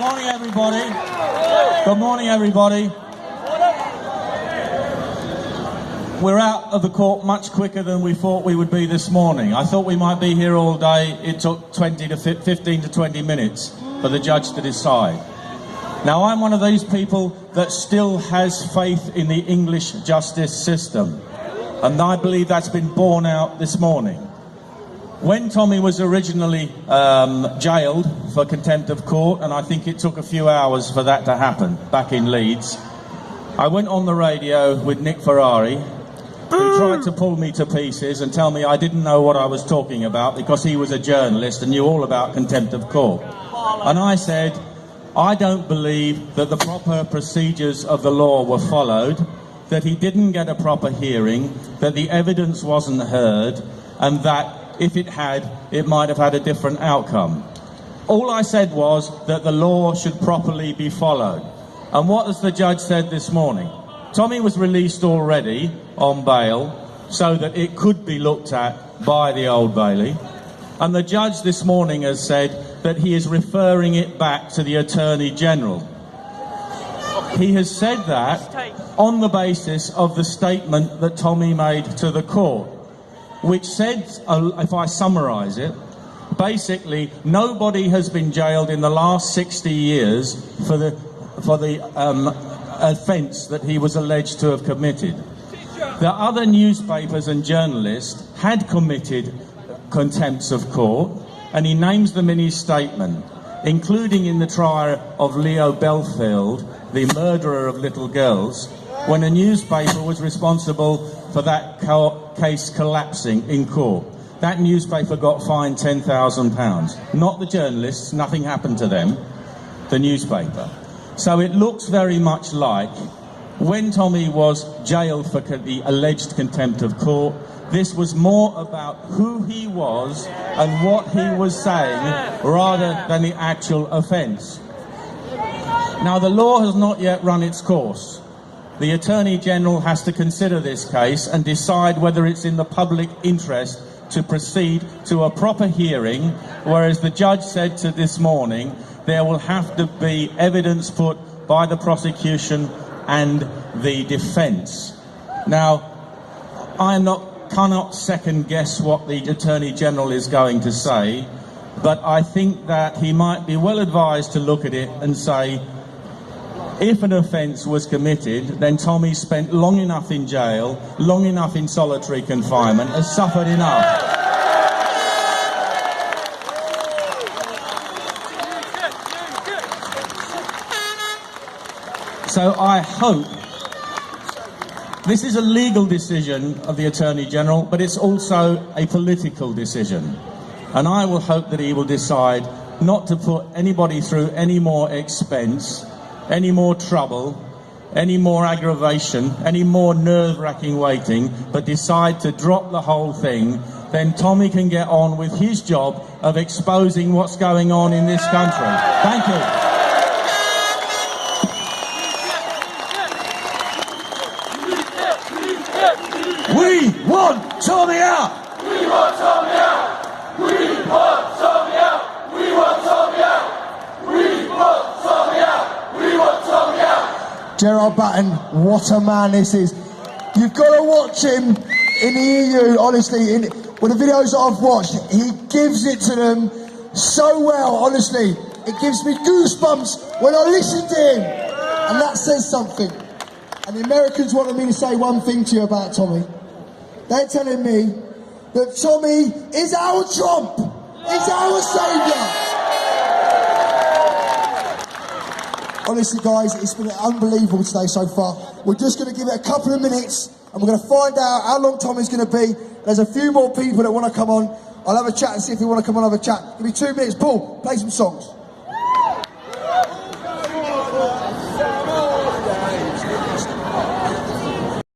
morning, everybody. Good morning, everybody. We're out of the court much quicker than we thought we would be this morning. I thought we might be here all day. It took 15 to 20 minutes for the judge to decide. Now, I'm one of those people that still has faith in the English justice system, and I believe that's been borne out this morning. When Tommy was originally jailed for contempt of court, and I think it took a few hours for that to happen back in Leeds, I went on the radio with Nick Ferrari, who tried to pull me to pieces and tell me I didn't know what I was talking about because he was a journalist and knew all about contempt of court. And I said, I don't believe that the proper procedures of the law were followed, that he didn't get a proper hearing, that the evidence wasn't heard, and that if it had, it might have had a different outcome. All I said was that the law should properly be followed. And what has the judge said this morning? Tommy was released already on bail so that it could be looked at by the Old Bailey. And the judge this morning has said that he is referring it back to the Attorney General. He has said that on the basis of the statement that Tommy made to the court, which said, if I summarise it, basically nobody has been jailed in the last 60 years for the offence that he was alleged to have committed. The other newspapers and journalists had committed contempts of court, and he names them in his statement, including in the trial of Leo Belfield, the murderer of little girls, when a newspaper was responsible for that case collapsing in court. That newspaper got fined £10,000. Not the journalists, nothing happened to them, the newspaper. So it looks very much like when Tommy was jailed for the alleged contempt of court, this was more about who he was and what he was saying rather than the actual offence. Now, the law has not yet run its course. The Attorney General has to consider this case and decide whether it's in the public interest to proceed to a proper hearing, whereas the judge said to this morning there will have to be evidence put by the prosecution and the defence. Now, I cannot second guess what the Attorney General is going to say, but I think that he might be well advised to look at it and say, if an offence was committed, then Tommy spent long enough in jail, long enough in solitary confinement, has suffered enough. So I hope this is a legal decision of the Attorney General, but it's also a political decision. And I will hope that he will decide not to put anybody through any more expense, any more trouble, any more aggravation, any more nerve-wracking waiting, but decide to drop the whole thing. Then Tommy can get on with his job of exposing what's going on in this country. Thank you. We want Tommy out! We want Tommy out! We want Tommy out! We want Tommy out! We want Tommy out! We want Tommy out! Gerard Batten, what a man this is. You've got to watch him in the EU, honestly. With the videos that I've watched, he gives it to them so well, honestly. It gives me goosebumps when I listen to him. And that says something. And the Americans wanted me to say one thing to you about Tommy. They're telling me that Tommy is our Trump, is our saviour. Honestly, guys, it's been unbelievable today so far. We're just going to give it a couple of minutes and we're going to find out how long Tommy's going to be. There's a few more people that want to come on. I'll have a chat and see if you want to come on and have a chat. Give me 2 minutes. Paul, play some songs.